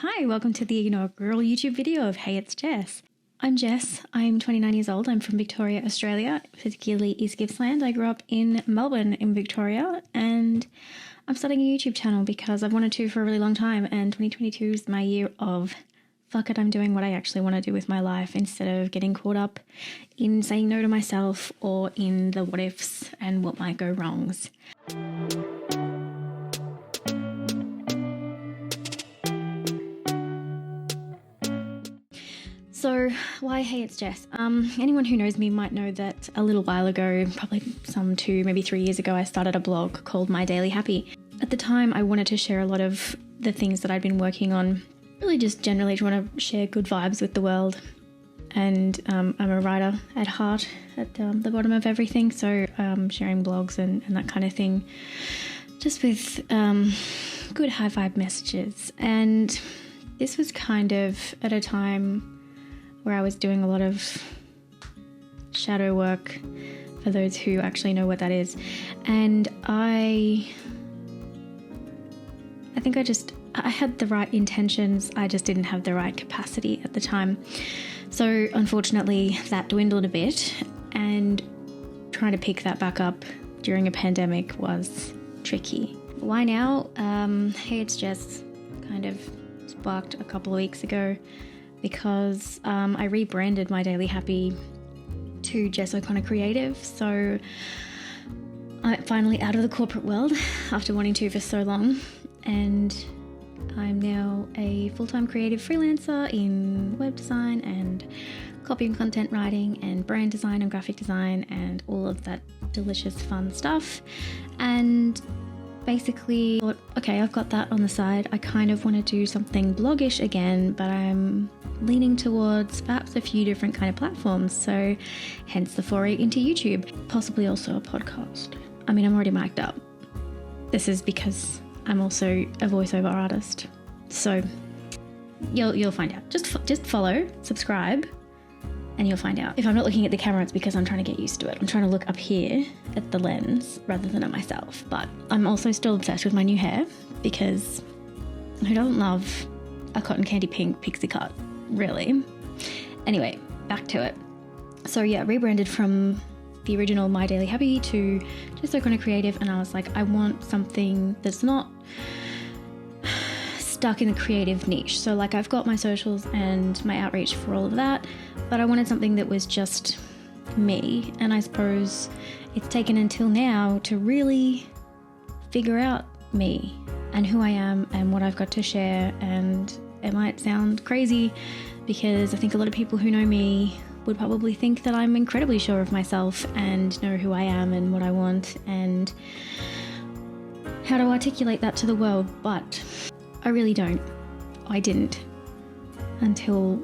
Hi, welcome to the inaugural YouTube video of Hey, it's Jess. I'm Jess. I'm 29 years old. I'm from Victoria, Australia, particularly East Gippsland. I grew up in Melbourne in Victoria, and I'm starting a YouTube channel because I've wanted to for a really long time, and 2022 is my year of fuck it, I'm doing what I actually want to do with my life instead of getting caught up in saying no to myself or in the what ifs and what might go wrongs. So why Hey, it's Jess? Anyone who knows me might know that a little while ago, probably some 2, maybe 3 years ago, I started a blog called My Daily Happy. At the time, I wanted to share a lot of the things that I'd been working on, really just generally want to share good vibes with the world. And I'm a writer at heart, at the bottom of everything, so sharing blogs and that kind of thing, just with good high vibe messages. And this was kind of at a time where I was doing a lot of shadow work, for those who actually know what that is. And I think I had the right intentions, I just didn't have the right capacity at the time. So unfortunately that dwindled a bit, and trying to pick that back up during a pandemic was tricky. Why now? Hey, it's Jess kind of sparked a couple of weeks ago because I rebranded My Daily Happy to Jess O'Connor Creative. So I'm finally out of the corporate world after wanting to for so long, and I'm now a full-time creative freelancer in web design and copy and content writing and brand design and graphic design and all of that delicious fun stuff. And basically thought, okay, I've got that on the side. I kind of want to do something bloggish again, but I'm leaning towards perhaps a few different kind of platforms. So hence the foray into YouTube, possibly also a podcast. I mean, I'm already mic'd up. This is because I'm also a voiceover artist. So you'll find out. Just follow, subscribe, and you'll find out. If I'm not looking at the camera, it's because I'm trying to get used to it. I'm trying to look up here at the lens rather than at myself. But I'm also still obsessed with my new hair, because who doesn't love a cotton candy pink pixie cut, really? Anyway, back to it. So yeah, rebranded from the original My Daily Happy to Jess O'Connor Creative, and I was like, I want something that's not stuck in the creative niche. So like, I've got my socials and my outreach for all of that, but I wanted something that was just me. And I suppose it's taken until now to really figure out me and who I am and what I've got to share. And it might sound crazy because I think a lot of people who know me would probably think that I'm incredibly sure of myself and know who I am and what I want and how to articulate that to the world, but I really don't. I didn't until,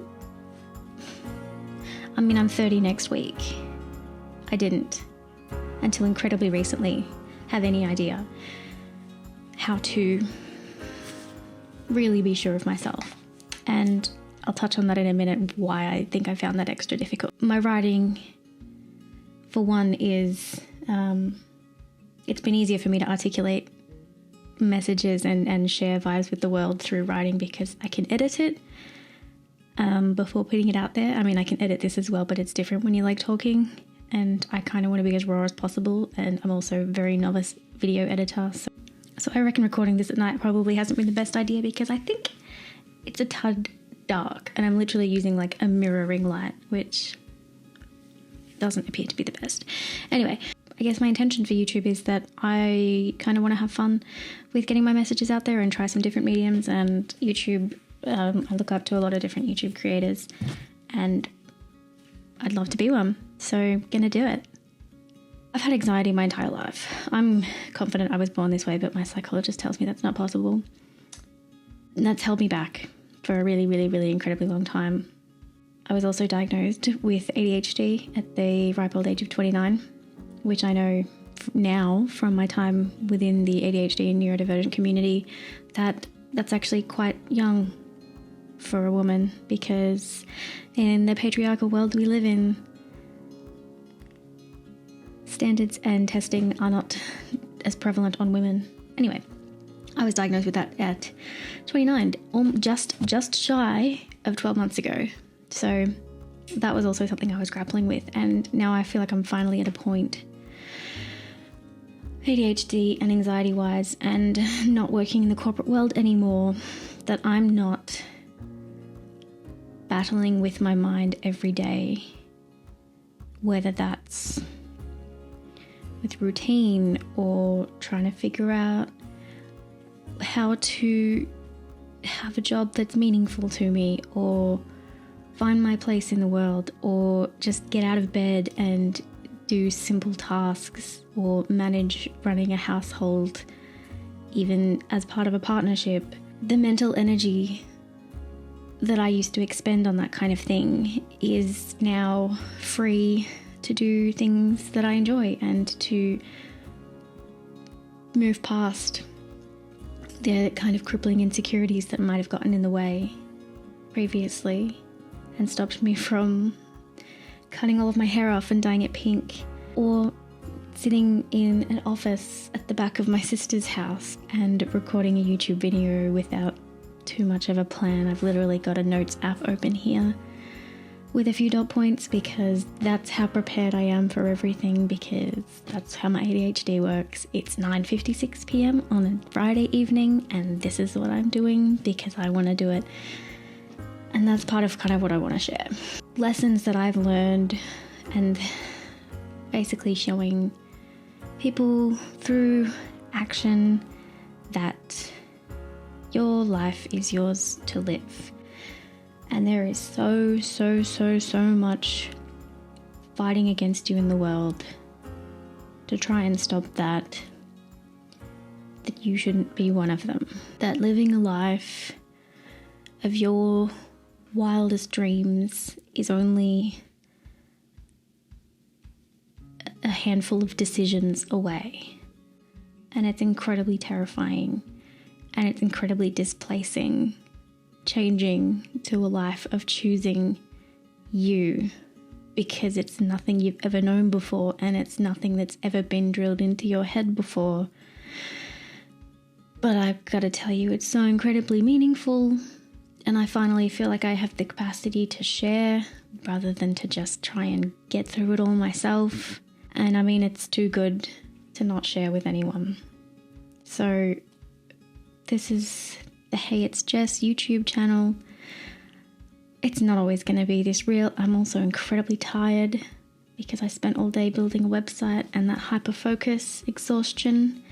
I'm 30 next week. I didn't until incredibly recently have any idea how to really be sure of myself. And I'll touch on that in a minute, why I think I found that extra difficult. My writing, for one, is, it's been easier for me to articulate messages and share vibes with the world through writing because I can edit it before putting it out there. I mean, I can edit this as well, but it's different when you like talking, and I kind of want to be as raw as possible, and I'm also a very novice video editor. So I reckon recording this at night probably hasn't been the best idea because I think it's a tad dark, and I'm literally using like a mirroring light, which doesn't appear to be the best. Anyway, I guess my intention for YouTube is that I kind of want to have fun with getting my messages out there and try some different mediums. And YouTube, I look up to a lot of different YouTube creators, and I'd love to be one, so gonna do it. I've had anxiety my entire life. I'm confident I was born this way, but my psychologist tells me that's not possible. And that's held me back for a really, really, really incredibly long time. I was also diagnosed with ADHD at the ripe old age of 29, which I know now from my time within the ADHD and neurodivergent community that's actually quite young for a woman, because in the patriarchal world we live in, standards and testing are not as prevalent on women. Anyway, I was diagnosed with that at 29, just shy of 12 months ago. So that was also something I was grappling with. And now I feel like I'm finally at a point, ADHD and anxiety wise, and not working in the corporate world anymore, that I'm not battling with my mind every day, whether that's with routine or trying to figure out how to have a job that's meaningful to me, or find my place in the world, or just get out of bed and do simple tasks, or manage running a household, even as part of a partnership. The mental energy that I used to expend on that kind of thing is now free to do things that I enjoy and to move past the kind of crippling insecurities that might have gotten in the way previously and stopped me from cutting all of my hair off and dyeing it pink, or sitting in an office at the back of my sister's house and recording a YouTube video without too much of a plan. I've literally got a notes app open here with a few dot points because that's how prepared I am for everything, because that's how my ADHD works. It's 9:56 p.m. on a Friday evening and this is what I'm doing because I want to do it. And that's part of kind of what I want to share. Lessons that I've learned, and basically showing people through action that your life is yours to live. And there is so much fighting against you in the world to try and stop that you shouldn't be one of them. That living a life of your wildest dreams is only a handful of decisions away. And it's incredibly terrifying, and it's incredibly displacing, changing to a life of choosing you, because it's nothing you've ever known before, and it's nothing that's ever been drilled into your head before. But I've got to tell you, it's so incredibly meaningful, and I finally feel like I have the capacity to share rather than to just try and get through it all myself. And I mean, it's too good to not share with anyone. So this is the Hey It's Jess YouTube channel. It's not always going to be this real. I'm also incredibly tired because I spent all day building a website, and that hyperfocus exhaustion,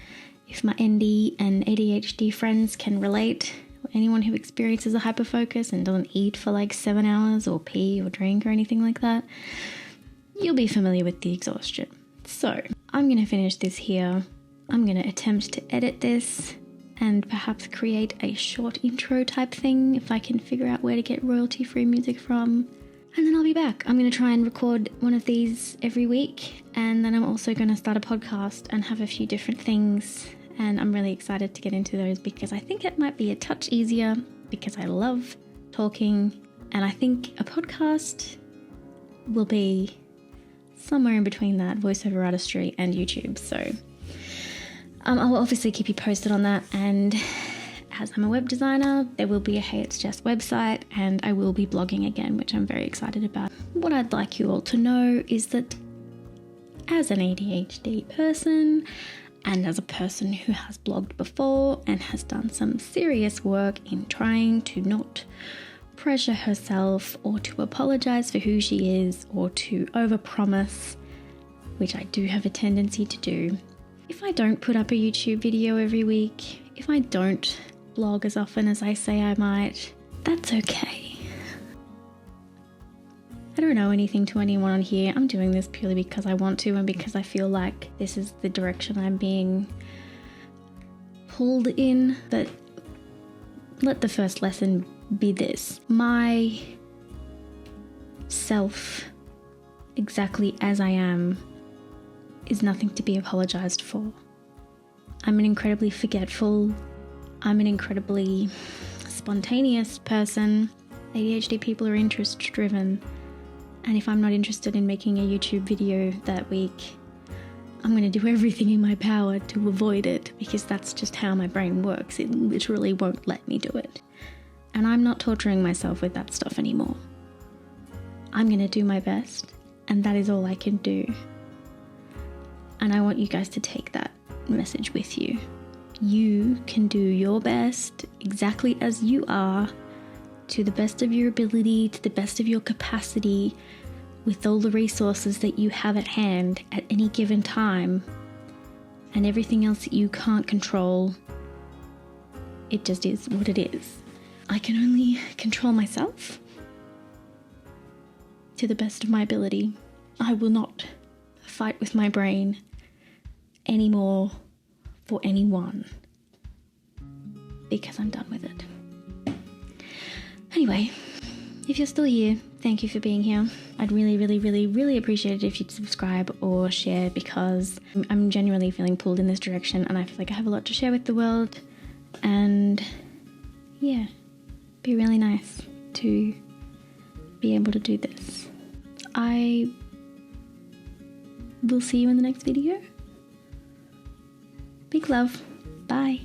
if my ND and ADHD friends can relate, or anyone who experiences a hyperfocus and doesn't eat for like 7 hours or pee or drink or anything like that, you'll be familiar with the exhaustion. So I'm going to finish this here. I'm going to attempt to edit this and perhaps create a short intro type thing if I can figure out where to get royalty-free music from. And then I'll be back. I'm going to try and record one of these every week, and then I'm also going to start a podcast and have a few different things, and I'm really excited to get into those because I think it might be a touch easier because I love talking, and I think a podcast will be somewhere in between that, voiceover artistry and YouTube. So I'll obviously keep you posted on that, and as I'm a web designer, there will be a Hey It's Jess website, and I will be blogging again, which I'm very excited about. What I'd like you all to know is that as an ADHD person, and as a person who has blogged before and has done some serious work in trying to not pressure herself or to apologize for who she is or to overpromise, which I do have a tendency to do, if I don't put up a YouTube video every week, if I don't blog as often as I say I might, that's okay. I don't owe anything to anyone on here. I'm doing this purely because I want to and because I feel like this is the direction I'm being pulled in. But let the first lesson be this. My self, exactly as I am, is nothing to be apologized for. I'm an incredibly forgetful, I'm an incredibly spontaneous person. ADHD people are interest driven, and if I'm not interested in making a YouTube video that week, I'm going to do everything in my power to avoid it, because that's just how my brain works. It literally won't let me do it. And I'm not torturing myself with that stuff anymore. I'm going to do my best, and that is all I can do. And I want you guys to take that message with you. You can do your best exactly as you are, to the best of your ability, to the best of your capacity, with all the resources that you have at hand at any given time, and everything else that you can't control. It just is what it is. I can only control myself to the best of my ability. I will not fight with my brain anymore for anyone, because I'm done with it. Anyway, if you're still here, thank you for being here. I'd really, really, really, really appreciate it if you'd subscribe or share, because I'm genuinely feeling pulled in this direction, and I feel like I have a lot to share with the world. And yeah, be really nice to be able to do this. I will see you in the next video. Big love. Bye.